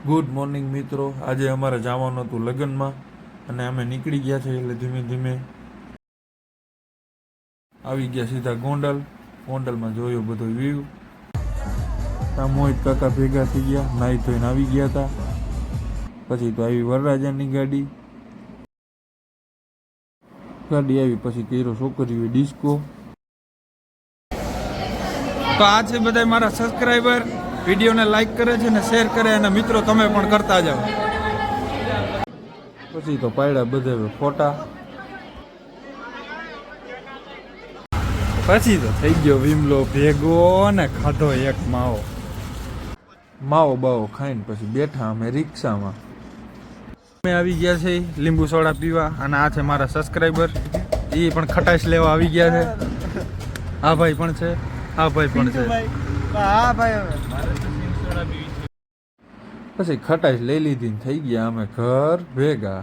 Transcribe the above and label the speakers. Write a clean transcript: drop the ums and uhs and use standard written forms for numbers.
Speaker 1: Good morning મિત્રો. આજે અમારે જવાનું હતું લગ્નમાં અને અમે નીકળી ગયા છે એટલે ધીમે ધીમે આવી ગયા સીધા ગોંડલમાં જોયું બધો વ્યૂ. ત્યાં મોહિત કાકા ભેગા થઈ ગયા, નાહી ધોઈને આવી ગયા હતા. પછી તો આવી વરરાજાની ગાડી આવી, પછી કર્યો છોકરીઓ ડિસ્કો. તો આ છે બધા મારા સબસ્ક્રાઈબર, વિડીયોને લાઈક કરે છે ને શેર કરે, અને મિત્રો તમે પણ કરતા જાઓ. પછી તો પાડ્યા બધે ફોટા. પછી તો થઈ ગયો વિમલો ભેગો ને ખાધો એક માવો બાવો ખાઈને પછી બેઠા અમે રિક્ષામાં. અમે આવી ગયા છે લીંબુ સોડા પીવા, અને આ છે મારા સબસ્ક્રાઈબર, એ પણ ખટાશ લેવા આવી ગયા છે. આ ભાઈ પણ છે, આ ભાઈ પણ છે. પછી ખટાશ લઈ લીધી ને થઈ ગયા અમે ઘર ભેગા.